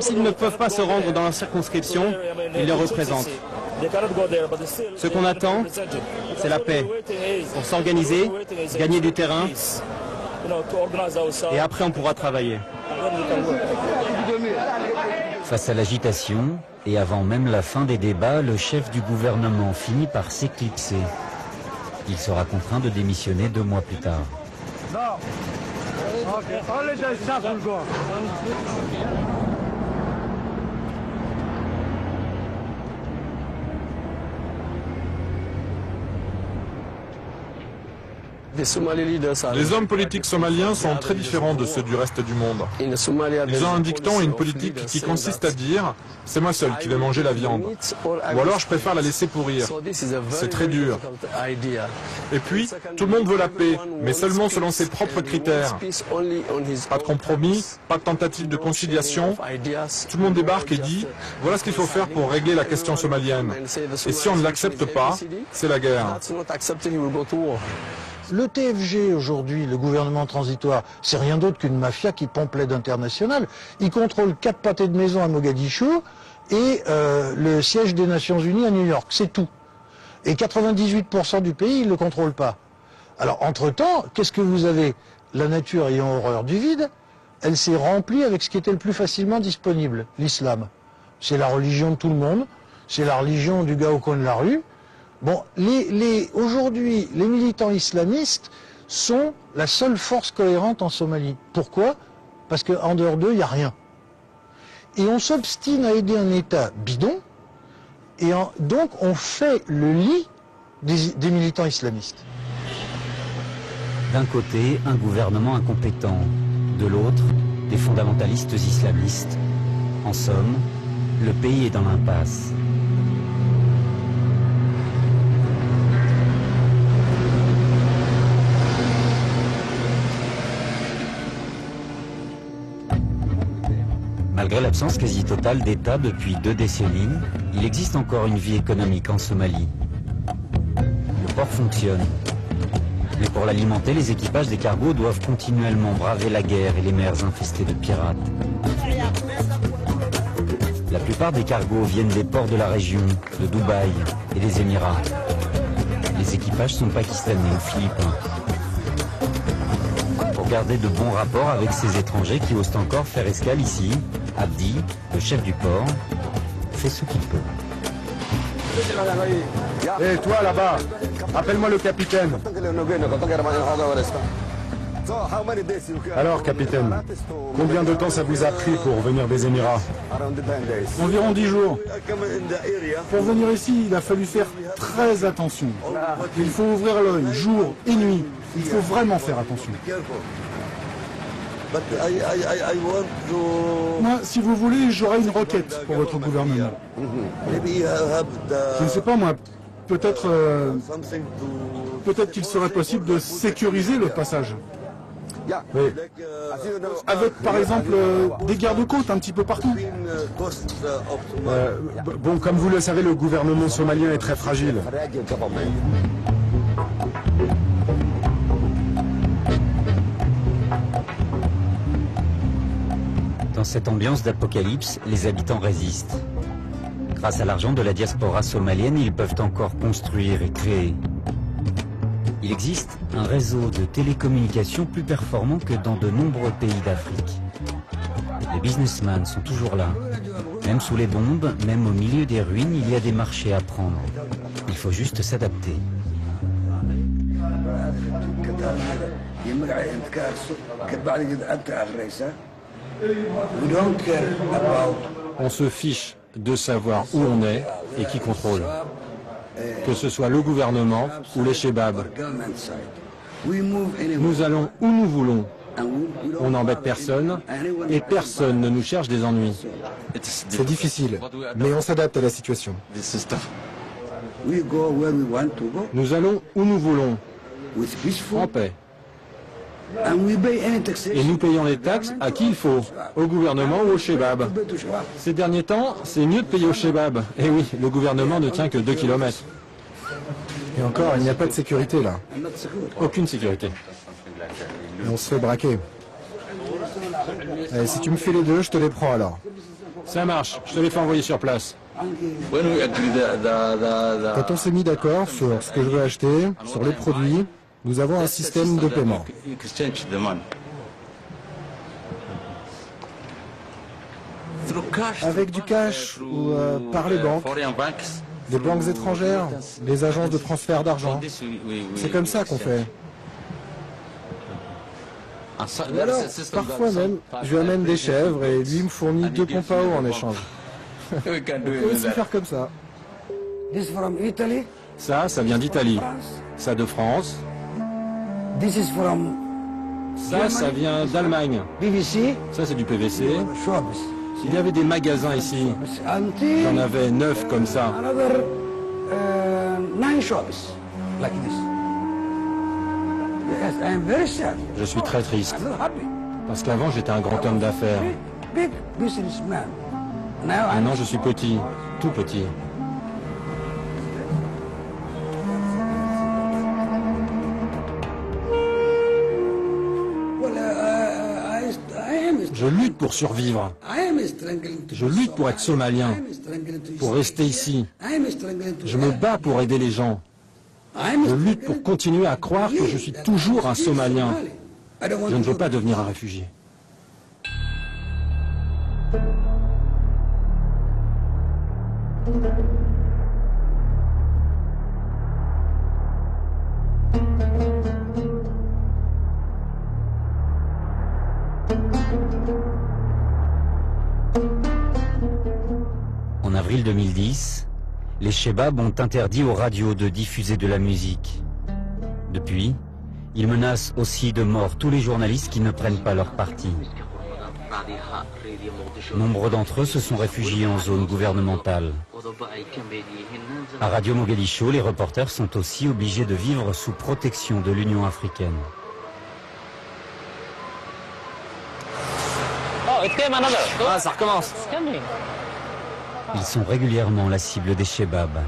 S'ils ne peuvent pas se rendre dans leur circonscription, ils les représentent. Ce qu'on attend, c'est la paix, pour s'organiser, gagner du terrain, et après on pourra travailler. Face à l'agitation, et avant même la fin des débats, le chef du gouvernement finit par s'éclipser. Il sera contraint de démissionner 2 mois plus tard. Les hommes politiques somaliens sont très différents de ceux du reste du monde. Ils ont un dicton et une politique qui consiste à dire « c'est moi seul qui vais manger la viande » ou alors « je préfère la laisser pourrir ». C'est très dur. Et puis, tout le monde veut la paix, mais seulement selon ses propres critères. Pas de compromis, pas de tentative de conciliation. Tout le monde débarque et dit « voilà ce qu'il faut faire pour régler la question somalienne ». Et si on ne l'accepte pas, c'est la guerre. Le TFG aujourd'hui, le gouvernement transitoire, c'est rien d'autre qu'une mafia qui pompe l'aide internationale. Il contrôle 4 pâtés de maison à Mogadiscio et le siège des Nations Unies à New York, c'est tout. Et 98% du pays, il ne le contrôle pas. Alors entre-temps, qu'est-ce que vous avez? La nature ayant horreur du vide, elle s'est remplie avec ce qui était le plus facilement disponible, l'islam. C'est la religion de tout le monde, c'est la religion du gars au coin de la rue. Bon, aujourd'hui, les militants islamistes sont la seule force cohérente en Somalie. Pourquoi? Parce qu'en dehors d'eux, il n'y a rien. Et on s'obstine à aider un État bidon, et donc on fait le lit des militants islamistes. D'un côté, un gouvernement incompétent. De l'autre, des fondamentalistes islamistes. En somme, le pays est dans l'impasse. Malgré l'absence quasi totale d'État depuis 2 décennies, il existe encore une vie économique en Somalie. Le port fonctionne. Mais pour l'alimenter, les équipages des cargos doivent continuellement braver la guerre et les mers infestées de pirates. La plupart des cargos viennent des ports de la région, de Dubaï et des Émirats. Les équipages sont pakistanais ou philippins. Pour garder de bons rapports avec ces étrangers qui osent encore faire escale ici, Abdi, le chef du port, fait ce qu'il peut. Hé, toi là-bas, appelle-moi le capitaine. Alors, capitaine, combien de temps ça vous a pris pour venir des Émirats? Environ 10 jours. Pour venir ici, il a fallu faire très attention. Il faut ouvrir l'œil, jour et nuit. Il faut vraiment faire attention. Moi, si vous voulez, j'aurai une requête pour votre gouvernement. Je ne sais pas, moi, peut-être qu'il serait possible de sécuriser le passage. Oui. Avec, par exemple, des gardes-côtes un petit peu partout. Bon, comme vous le savez, le gouvernement somalien est très fragile. Dans cette ambiance d'apocalypse, les habitants résistent. Grâce à l'argent de la diaspora somalienne, ils peuvent encore construire et créer. Il existe un réseau de télécommunications plus performant que dans de nombreux pays d'Afrique. Les businessmen sont toujours là. Même sous les bombes, même au milieu des ruines, il y a des marchés à prendre. Il faut juste s'adapter. On se fiche de savoir où on est et qui contrôle. Que ce soit le gouvernement ou les shebabs. Nous allons où nous voulons. On n'embête personne et personne ne nous cherche des ennuis. C'est difficile, mais on s'adapte à la situation. Nous allons où nous voulons, en paix. Et nous payons les taxes à qui il faut, au gouvernement ou au shebab. Ces derniers temps, c'est mieux de payer au shebab. Et oui, le gouvernement ne tient que 2 kilomètres. Et encore, il n'y a pas de sécurité là. Aucune sécurité. Et on se fait braquer. Allez, si tu me fais les deux, je te les prends alors. Ça marche, je te les fais envoyer sur place. Quand on s'est mis d'accord sur ce que je veux acheter, sur les produits, nous avons un système de paiement. Avec du cash ou par les banques, des banques étrangères, des agences de transfert d'argent. C'est comme ça qu'on fait. Et alors, parfois même, je lui amène des chèvres et lui me fournit 2 pompes à eau en échange. On peut aussi faire comme ça. Ça vient d'Italie. Ça de France. Ça vient d'Allemagne. Ça, c'est du PVC. S'il y avait des magasins ici, j'en avais 9 comme ça. Je suis très triste. Parce qu'avant, j'étais un grand homme d'affaires. Maintenant, je suis petit, tout petit. Je lutte pour survivre. Je lutte pour être somalien, pour rester ici. Je me bats pour aider les gens. Je lutte pour continuer à croire que je suis toujours un Somalien. Je ne veux pas devenir un réfugié. En avril 2010, les Chebabs ont interdit aux radios de diffuser de la musique. Depuis, ils menacent aussi de mort tous les journalistes qui ne prennent pas leur parti. Nombre d'entre eux se sont réfugiés en zone gouvernementale. À Radio Mogadiscio, les reporters sont aussi obligés de vivre sous protection de l'Union africaine. Ah, ça recommence. Ils sont régulièrement la cible des Chebabs.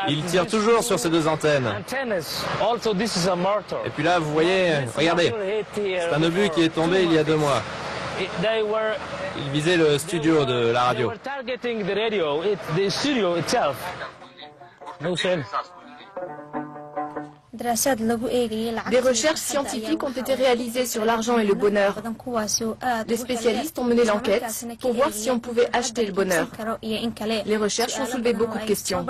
Ils tirent toujours sur ces 2 antennes. Et puis là, vous voyez, regardez, c'est un obus qui est tombé il y a 2 mois. Ils visaient le studio de la radio. Des recherches scientifiques ont été réalisées sur l'argent et le bonheur. Les spécialistes ont mené l'enquête pour voir si on pouvait acheter le bonheur. Les recherches ont soulevé beaucoup de questions.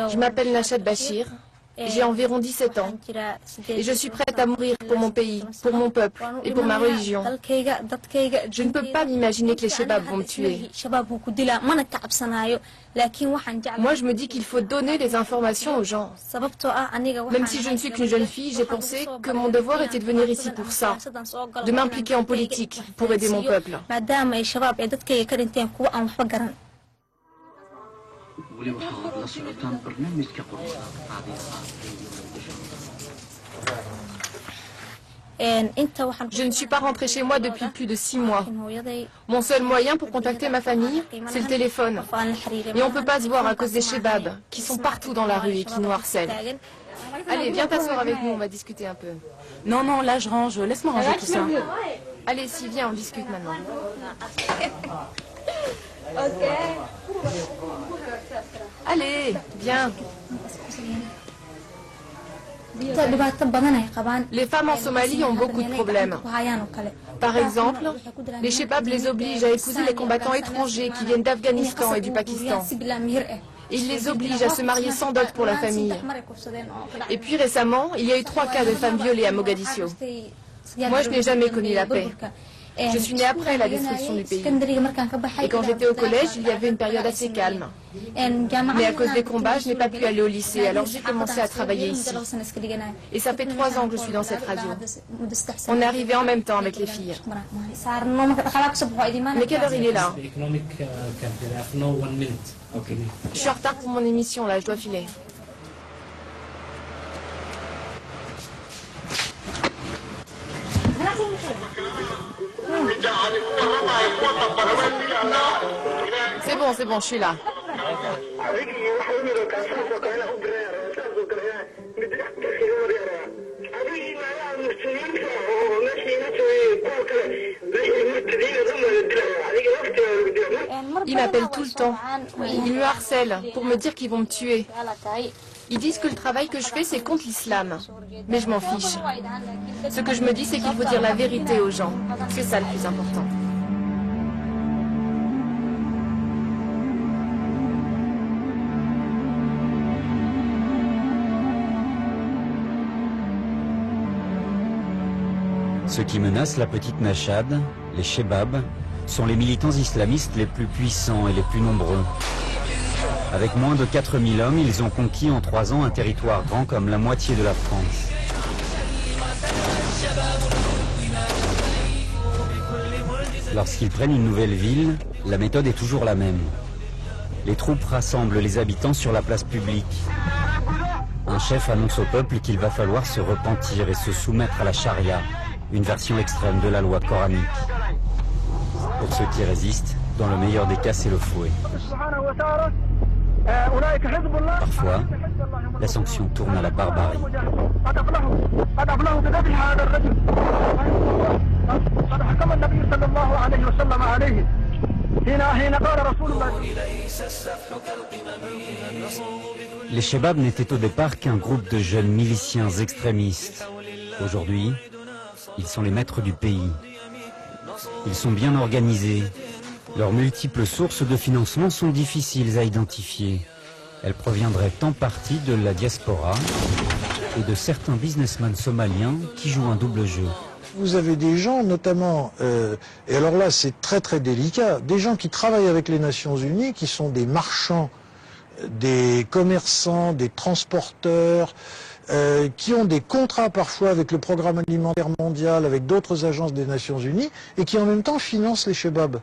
Je m'appelle Nachat Bachir. J'ai environ 17 ans et je suis prête à mourir pour mon pays, pour mon peuple et pour ma religion. Je ne peux pas m'imaginer que les Chebabs vont me tuer. Moi, je me dis qu'il faut donner les informations aux gens. Même si je ne suis qu'une jeune fille, j'ai pensé que mon devoir était de venir ici pour ça, de m'impliquer en politique pour aider mon peuple. Je ne suis pas rentrée chez moi depuis plus de 6 mois. Mon seul moyen pour contacter ma famille, c'est le téléphone. Et on ne peut pas se voir à cause des Chebabs, qui sont partout dans la rue et qui nous harcèlent. Allez, viens t'asseoir avec nous, on va discuter un peu. Non, non, là je range, laisse-moi ranger tout ça. Allez, si, viens, on discute maintenant. Allez, viens. Les femmes en Somalie ont beaucoup de problèmes. Par exemple, les Chebabs les obligent à épouser les combattants étrangers qui viennent d'Afghanistan et du Pakistan. Ils les obligent à se marier sans dot pour la famille. Et puis récemment, il y a eu 3 cas de femmes violées à Mogadiscio. Moi, je n'ai jamais connu la paix. Je suis née après la destruction du pays. Et quand j'étais au collège, il y avait une période assez calme. Mais à cause des combats, je n'ai pas pu aller au lycée, alors j'ai commencé à travailler ici. Et ça fait 3 ans que je suis dans cette radio. On est arrivé en même temps avec les filles. Mais quelle heure il est là? Je suis en retard pour mon émission, là, je dois filer. C'est bon, je suis là. Ils m'appellent tout le temps. Ils me harcèlent pour me dire qu'ils vont me tuer. Ils disent que le travail que je fais, c'est contre l'islam. Mais je m'en fiche. Ce que je me dis, c'est qu'il faut dire la vérité aux gens. C'est ça le plus important. Ceux qui menacent la petite Nachad, les Chebabs, sont les militants islamistes les plus puissants et les plus nombreux. Avec moins de 4000 hommes, ils ont conquis en 3 ans un territoire grand comme la moitié de la France. Lorsqu'ils prennent une nouvelle ville, la méthode est toujours la même. Les troupes rassemblent les habitants sur la place publique. Un chef annonce au peuple qu'il va falloir se repentir et se soumettre à la charia, une version extrême de la loi coranique. Pour ceux qui résistent, dans le meilleur des cas, c'est le fouet. Parfois, la sanction tourne à la barbarie. Les Chebabs n'étaient au départ qu'un groupe de jeunes miliciens extrémistes. Aujourd'hui, ils sont les maîtres du pays. Ils sont bien organisés. Leurs multiples sources de financement sont difficiles à identifier. Elles proviendraient en partie de la diaspora et de certains businessmen somaliens qui jouent un double jeu. Vous avez des gens, notamment, et alors là c'est très très délicat, des gens qui travaillent avec les Nations Unies, qui sont des marchands, des commerçants, des transporteurs, qui ont des contrats parfois avec le programme alimentaire mondial, avec d'autres agences des Nations Unies, et qui en même temps financent les Chebabs.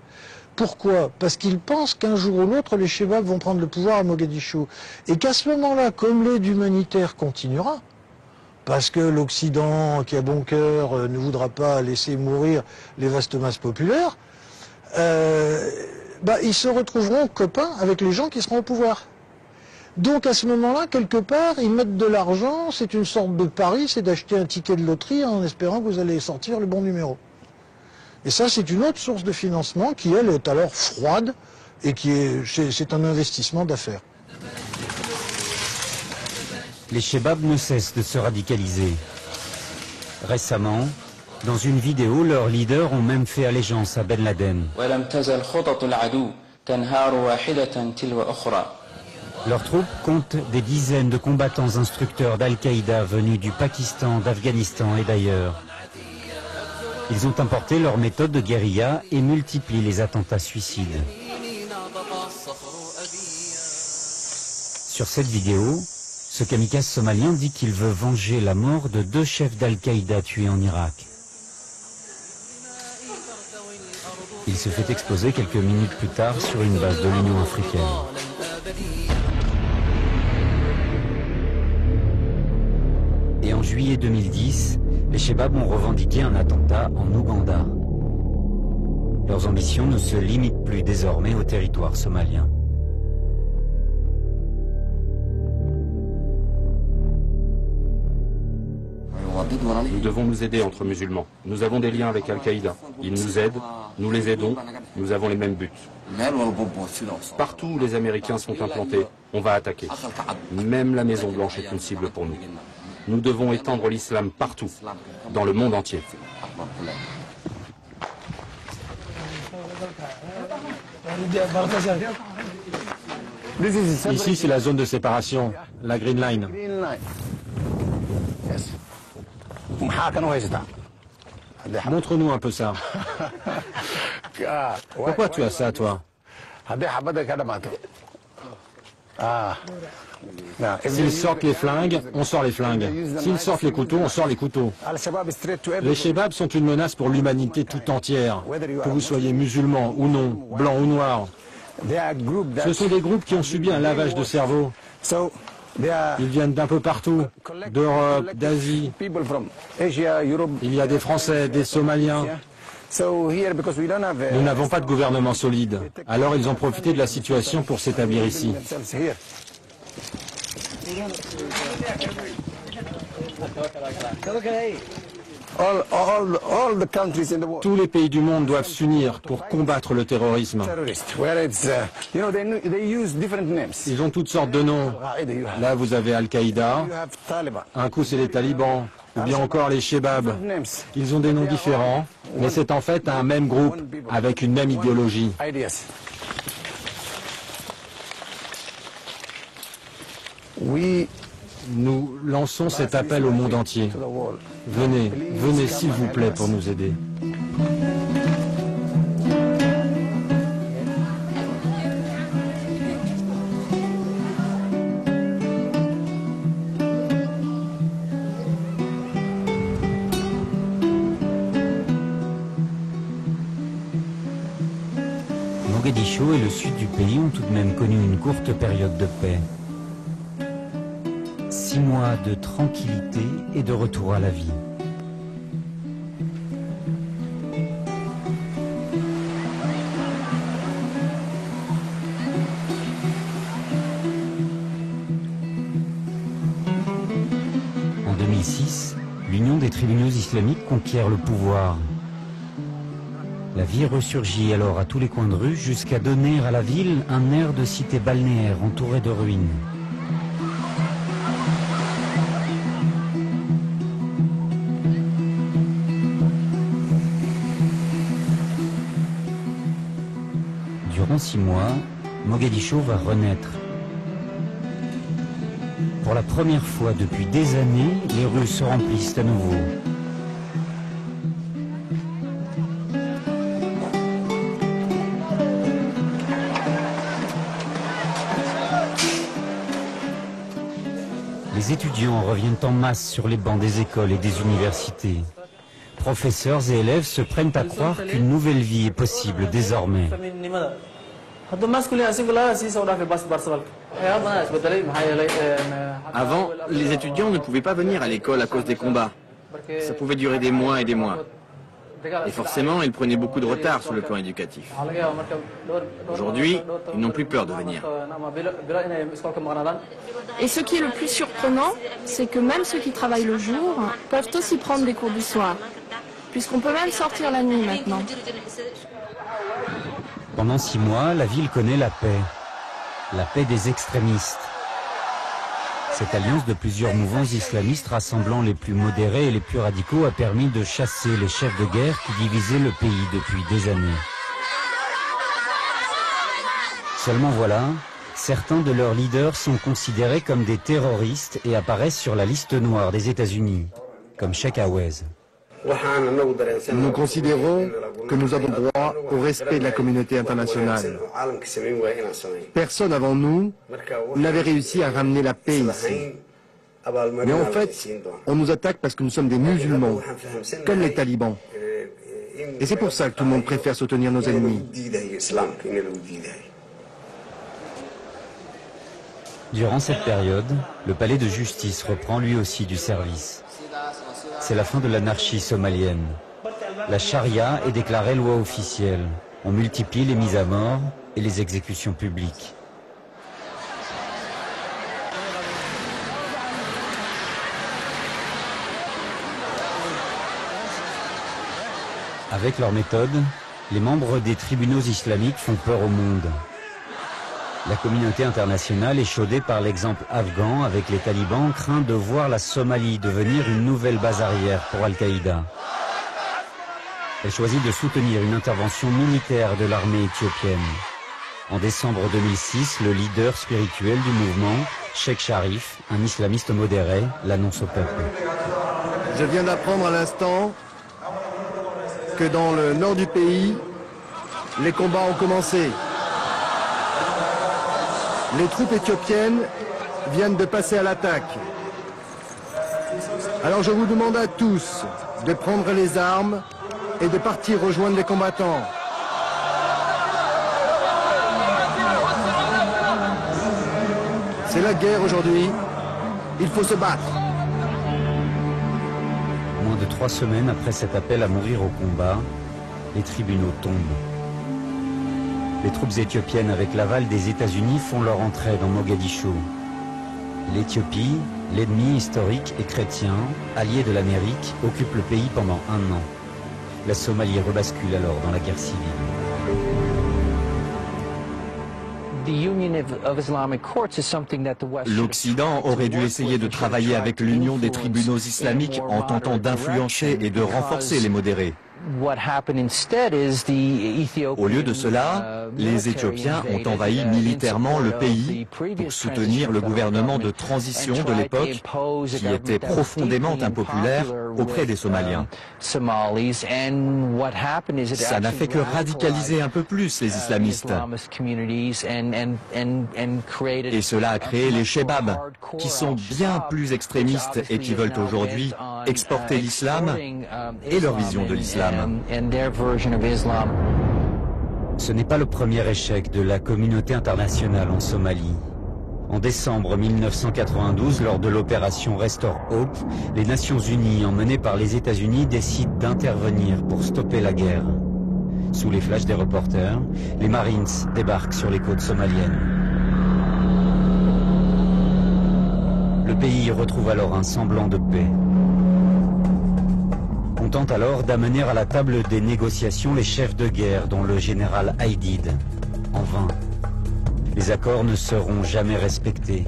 Pourquoi? Parce qu'ils pensent qu'un jour ou l'autre, les Chebabs vont prendre le pouvoir à Mogadiscio. Et qu'à ce moment-là, comme l'aide humanitaire continuera, parce que l'Occident, qui a bon cœur, ne voudra pas laisser mourir les vastes masses populaires, ils se retrouveront copains avec les gens qui seront au pouvoir. Donc à ce moment-là, quelque part, ils mettent de l'argent, c'est une sorte de pari, c'est d'acheter un ticket de loterie en espérant que vous allez sortir le bon numéro. Et ça, c'est une autre source de financement qui, elle, est alors froide et qui c'est un investissement d'affaires. Les Chebabs ne cessent de se radicaliser. Récemment, dans une vidéo, leurs leaders ont même fait allégeance à Ben Laden. Leurs troupes comptent des dizaines de combattants instructeurs d'Al-Qaïda venus du Pakistan, d'Afghanistan et d'ailleurs. Ils ont importé leur méthode de guérilla et multiplient les attentats suicides. Sur cette vidéo, ce kamikaze somalien dit qu'il veut venger la mort de 2 chefs d'Al-Qaïda tués en Irak. Il se fait exploser quelques minutes plus tard sur une base de l'Union africaine. Et en juillet 2010, les Chebabs ont revendiqué un attentat en Ouganda. Leurs ambitions ne se limitent plus désormais au territoire somalien. Nous devons nous aider entre musulmans. Nous avons des liens avec Al-Qaïda. Ils nous aident, nous les aidons, nous avons les mêmes buts. Partout où les Américains sont implantés, on va attaquer. Même la Maison Blanche est une cible pour nous. Nous devons étendre l'islam partout, dans le monde entier. Ici, c'est la zone de séparation, la Green Line. Montre-nous un peu ça. Pourquoi tu as ça, toi? S'ils sortent les flingues, on sort les flingues. S'ils sortent les couteaux, on sort les couteaux. Les Chebabs sont une menace pour l'humanité tout entière, que vous soyez musulman ou non, blanc ou noir. Ce sont des groupes qui ont subi un lavage de cerveau. Ils viennent d'un peu partout, d'Europe, d'Asie. Il y a des Français, des Somaliens. Nous n'avons pas de gouvernement solide. Alors ils ont profité de la situation pour s'établir ici. Tous les pays du monde doivent s'unir pour combattre le terrorisme. Ils ont toutes sortes de noms. Là, vous avez Al-Qaïda, un coup c'est les talibans, ou bien encore les Shebabs. Ils ont des noms différents, mais c'est en fait un même groupe, avec une même idéologie. Nous lançons cet appel au monde entier. Venez, venez s'il vous plaît pour nous aider. Mogadiscio et le sud du pays ont tout de même connu une courte période de paix. 6 mois de tranquillité et de retour à la vie. En 2006, l'Union des tribunaux islamiques conquiert le pouvoir. La vie ressurgit alors à tous les coins de rue jusqu'à donner à la ville un air de cité balnéaire entourée de ruines. Durant 6 mois, Mogadiscio va renaître. Pour la première fois depuis des années, les rues se remplissent à nouveau. Les étudiants reviennent en masse sur les bancs des écoles et des universités. Professeurs et élèves se prennent à croire qu'une nouvelle vie est possible désormais. Avant, les étudiants ne pouvaient pas venir à l'école à cause des combats. Ça pouvait durer des mois et des mois. Et forcément, ils prenaient beaucoup de retard sur le plan éducatif. Aujourd'hui, ils n'ont plus peur de venir. Et ce qui est le plus surprenant, c'est que même ceux qui travaillent le jour peuvent aussi prendre des cours du soir, puisqu'on peut même sortir la nuit maintenant. Pendant 6 mois, la ville connaît la paix des extrémistes. Cette alliance de plusieurs mouvements islamistes rassemblant les plus modérés et les plus radicaux a permis de chasser les chefs de guerre qui divisaient le pays depuis des années. Seulement voilà, certains de leurs leaders sont considérés comme des terroristes et apparaissent sur la liste noire des États-Unis, comme Sheikh Awez. Nous considérons que nous avons droit au respect de la communauté internationale. Personne avant nous n'avait réussi à ramener la paix ici. Mais en fait, on nous attaque parce que nous sommes des musulmans, comme les talibans. Et c'est pour ça que tout le monde préfère soutenir nos ennemis. Durant cette période, le palais de justice reprend lui aussi du service. C'est la fin de l'anarchie somalienne. La charia est déclarée loi officielle. On multiplie les mises à mort et les exécutions publiques. Avec leur méthode, les membres des tribunaux islamiques font peur au monde. La communauté internationale, échaudée par l'exemple afghan avec les talibans, craint de voir la Somalie devenir une nouvelle base arrière pour Al-Qaïda. Elle choisit de soutenir une intervention militaire de l'armée éthiopienne. En décembre 2006, le leader spirituel du mouvement, Sheikh Sharif, un islamiste modéré, l'annonce au peuple. Je viens d'apprendre à l'instant que dans le nord du pays, les combats ont commencé. Les troupes éthiopiennes viennent de passer à l'attaque. Alors je vous demande à tous de prendre les armes et de partir rejoindre les combattants. C'est la guerre aujourd'hui. Il faut se battre. Moins de 3 semaines après cet appel à mourir au combat, les tribunaux tombent. Les troupes éthiopiennes avec l'aval des États-Unis font leur entrée dans Mogadiscio. L'Éthiopie, L'ennemi historique et chrétien, allié de l'Amérique, occupe le pays pendant 1 an. La Somalie rebascule alors dans la guerre civile. L'Occident aurait dû essayer de travailler avec l'Union des tribunaux islamiques en tentant d'influencer et de renforcer les modérés. Au lieu de cela, les Éthiopiens ont envahi militairement le pays pour soutenir le gouvernement de transition de l'époque qui était profondément impopulaire auprès des Somaliens. Ça n'a fait que radicaliser un peu plus les islamistes. Et cela a créé les Shebabs, qui sont bien plus extrémistes et qui veulent aujourd'hui exporter l'islam et leur vision de l'islam. Ce n'est pas le premier échec de la communauté internationale en Somalie. En décembre 1992, lors de l'opération Restore Hope, les Nations Unies, emmenées par les États-Unis, décident d'intervenir pour stopper la guerre. Sous les flashs des reporters, les Marines débarquent sur les côtes somaliennes. Le pays retrouve alors un semblant de paix. On tente alors d'amener à la table des négociations les chefs de guerre, dont le général Aidid. En vain. Les accords ne seront jamais respectés.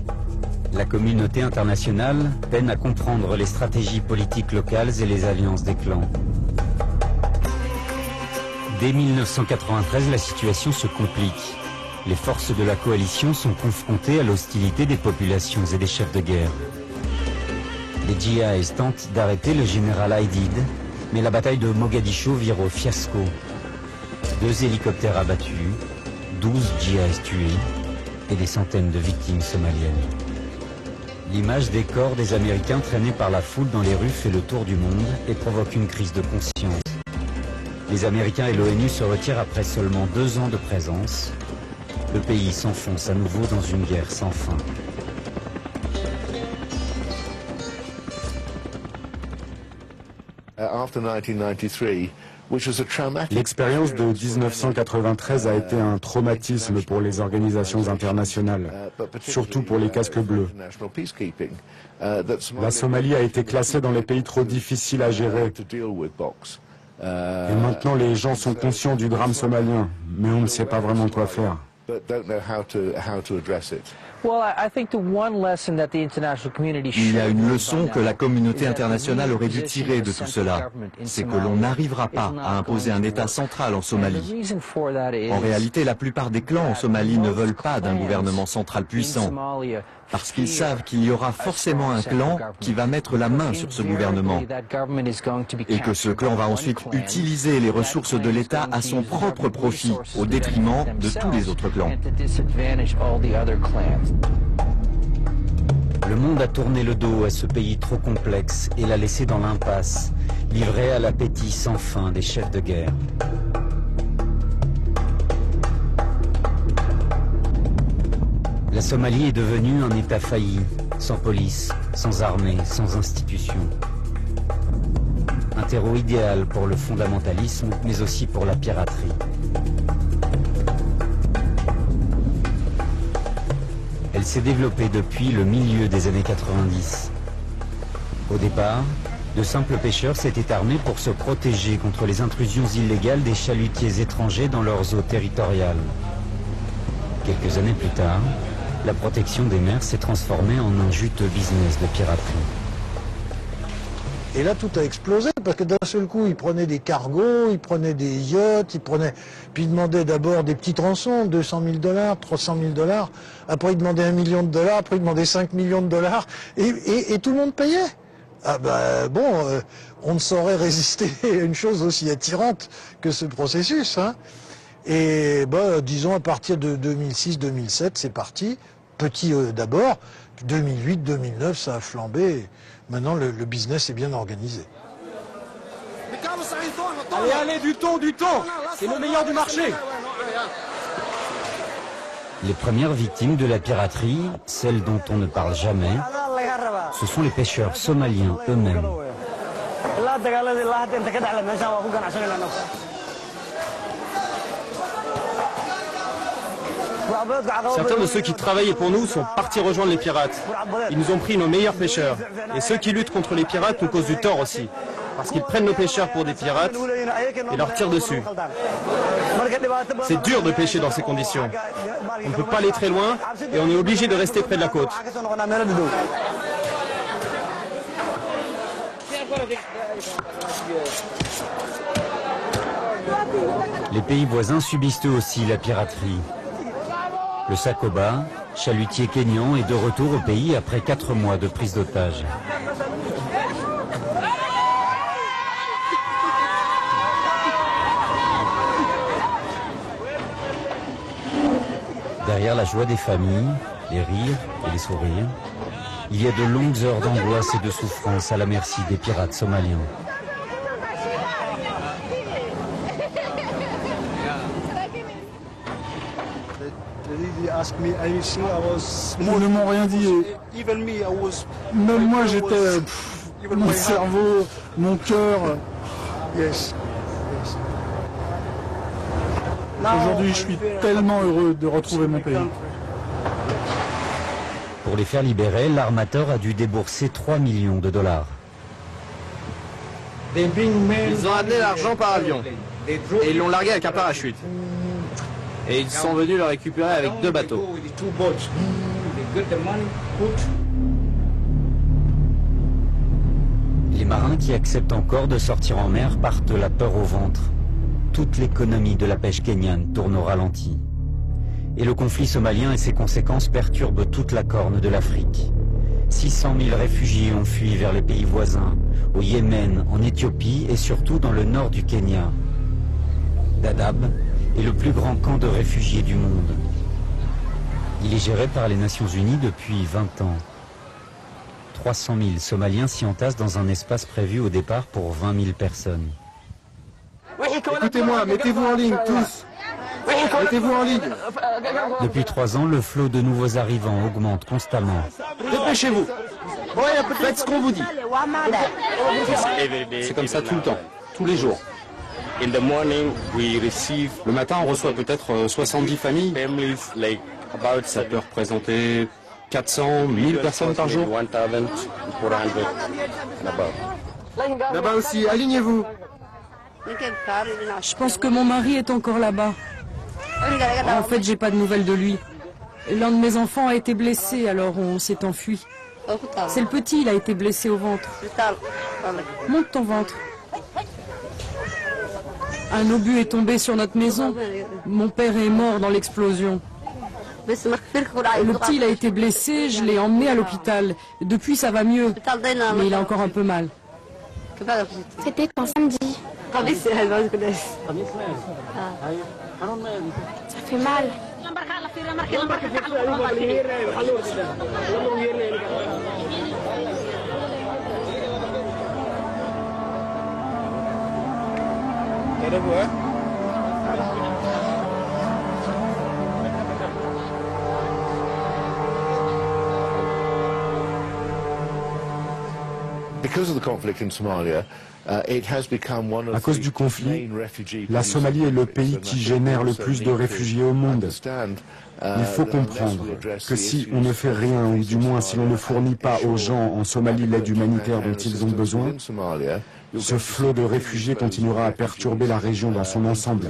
La communauté internationale peine à comprendre les stratégies politiques locales et les alliances des clans. Dès 1993, la situation se complique. Les forces de la coalition sont confrontées à l'hostilité des populations et des chefs de guerre. Les djihadistes tentent d'arrêter le général Aidid, mais la bataille de Mogadiscio vire au fiasco. 2 hélicoptères abattus, 12 djihadistes tués et des centaines de victimes somaliennes. L'image des corps des Américains traînés par la foule dans les rues fait le tour du monde et provoque une crise de conscience. Les Américains et l'ONU se retirent après seulement 2 ans de présence. Le pays s'enfonce à nouveau dans une guerre sans fin. L'expérience de 1993 a été un traumatisme pour les organisations internationales, surtout pour les casques bleus. La Somalie a été classée dans les pays trop difficiles à gérer. Et maintenant, les gens sont conscients du drame somalien, mais on ne sait pas vraiment quoi faire. Il y a une leçon que la communauté internationale aurait dû tirer de tout cela. C'est que l'on n'arrivera pas à imposer un État central en Somalie. En réalité, la plupart des clans en Somalie ne veulent pas d'un gouvernement central puissant, parce qu'ils savent qu'il y aura forcément un clan qui va mettre la main sur ce gouvernement, et que ce clan va ensuite utiliser les ressources de l'État à son propre profit, au détriment de tous les autres clans. Le monde a tourné le dos à ce pays trop complexe et l'a laissé dans l'impasse, livré à l'appétit sans fin des chefs de guerre. La Somalie est devenue un État failli, sans police, sans armée, sans institutions. Un terreau idéal pour le fondamentalisme, mais aussi pour la piraterie. Elle s'est développée depuis le milieu des années 90. Au départ, de simples pêcheurs s'étaient armés pour se protéger contre les intrusions illégales des chalutiers étrangers dans leurs eaux territoriales. Quelques années plus tard, la protection des mers s'est transformée en un juteux business de piraterie. Et là, tout a explosé, parce que d'un seul coup, ils prenaient des cargos, ils prenaient des yachts, puis ils demandaient d'abord des petites rançons, 200 000 $, 300 000 $, après ils demandaient $1 million, après ils demandaient 5 millions de $, et tout le monde payait. Ah ben bon, on ne saurait résister à une chose aussi attirante que ce processus, hein. Et ben, disons à partir de 2006-2007, c'est parti, petit d'abord, 2008-2009, ça a flambé. Maintenant, le business est bien organisé. Allez, allez, du thon, c'est le meilleur du marché. Les premières victimes de la piraterie, celles dont on ne parle jamais, ce sont les pêcheurs somaliens eux-mêmes. Certains de ceux qui travaillaient pour nous sont partis rejoindre les pirates. Ils nous ont pris nos meilleurs pêcheurs. Et ceux qui luttent contre les pirates nous causent du tort aussi. Parce qu'ils prennent nos pêcheurs pour des pirates et leur tirent dessus. C'est dur de pêcher dans ces conditions. On ne peut pas aller très loin et on est obligé de rester près de la côte. Les pays voisins subissent eux aussi la piraterie. Le Sakoba, chalutier kényan, est de retour au pays après 4 mois de prise d'otage. Derrière la joie des familles, les rires et les sourires, il y a de longues heures d'angoisse et de souffrance à la merci des pirates somaliens. Ils ne m'ont rien dit. Même moi, j'étais... Mon cerveau, mon cœur... Aujourd'hui, je suis tellement heureux de retrouver mon pays. Pour les faire libérer, l'armateur a dû débourser 3 millions de dollars. Ils ont amené l'argent par avion et ils l'ont largué avec un parachute. Et ils sont venus le récupérer avec 2 bateaux. Les marins qui acceptent encore de sortir en mer partent la peur au ventre. Toute l'économie de la pêche kenyane tourne au ralenti. Et le conflit somalien et ses conséquences perturbent toute la corne de l'Afrique. 600 000 réfugiés ont fui vers les pays voisins, au Yémen, en Éthiopie et surtout dans le nord du Kenya. Dadaab est le plus grand camp de réfugiés du monde. Il est géré par les Nations Unies depuis 20 ans. 300 000 Somaliens s'y entassent dans un espace prévu au départ pour 20 000 personnes. Écoutez-moi, mettez-vous en ligne, tous. Mettez-vous en ligne. Depuis 3 ans, le flot de nouveaux arrivants augmente constamment. Dépêchez-vous. Faites ce qu'on vous dit. C'est comme ça tout le temps, tous les jours. Le matin, on reçoit peut-être 70 familles. Ça peut représenter 400, 1000 personnes par jour. Là-bas aussi, alignez-vous. Je pense que mon mari est encore là-bas. En fait, j'ai pas de nouvelles de lui. L'un de mes enfants a été blessé, alors on s'est enfui. C'est le petit, il a été blessé au ventre. Monte ton ventre. Un obus est tombé sur notre maison. Mon père est mort dans l'explosion. Le petit, il a été blessé, je l'ai emmené à l'hôpital. Depuis, ça va mieux, mais il a encore un peu mal. C'était quand samedi. Ça fait mal. À cause du conflit, la Somalie est le pays qui génère le plus de réfugiés au monde. Il faut comprendre que si on ne fait rien, ou du moins si l'on ne fournit pas aux gens en Somalie l'aide humanitaire dont ils ont besoin, ce flot de réfugiés continuera à perturber la région dans son ensemble.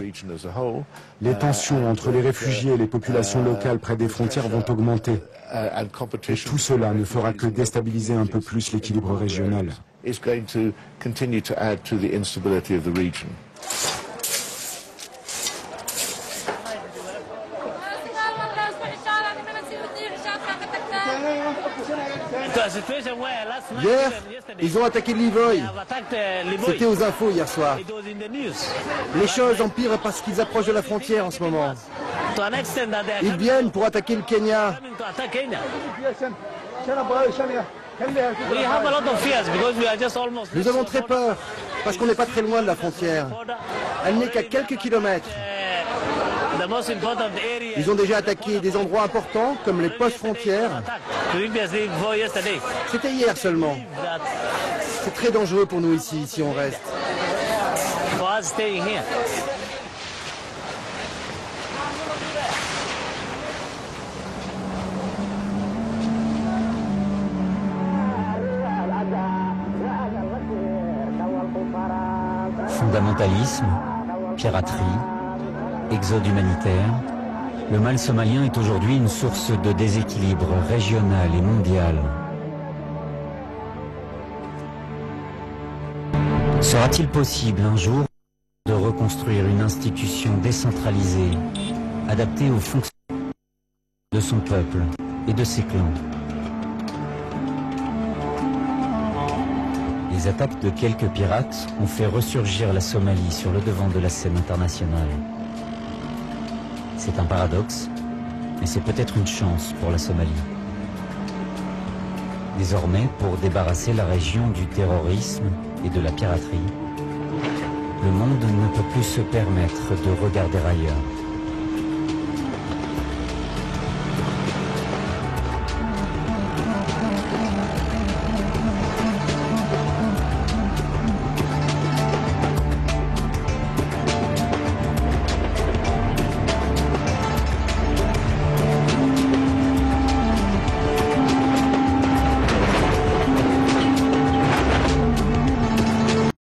Les tensions entre les réfugiés et les populations locales près des frontières vont augmenter. Et tout cela ne fera que déstabiliser un peu plus l'équilibre régional. Hier, ils ont attaqué Livoy. C'était aux infos hier soir. Les choses empirent parce qu'ils approchent de la frontière en ce moment. Ils viennent pour attaquer le Kenya. Nous avons très peur, parce qu'on n'est pas très loin de la frontière. Elle n'est qu'à quelques kilomètres. Ils ont déjà attaqué des endroits importants, comme les postes frontières. C'était hier seulement. C'est très dangereux pour nous ici, si on reste. Fondamentalisme, piraterie, exode humanitaire, le mal somalien est aujourd'hui une source de déséquilibre régional et mondial. Sera-t-il possible un jour de reconstruire une institution décentralisée, adaptée aux fonctions de son peuple et de ses clans? Les attaques de quelques pirates ont fait ressurgir la Somalie sur le devant de la scène internationale. C'est un paradoxe, mais c'est peut-être une chance pour la Somalie. Désormais, pour débarrasser la région du terrorisme et de la piraterie, le monde ne peut plus se permettre de regarder ailleurs.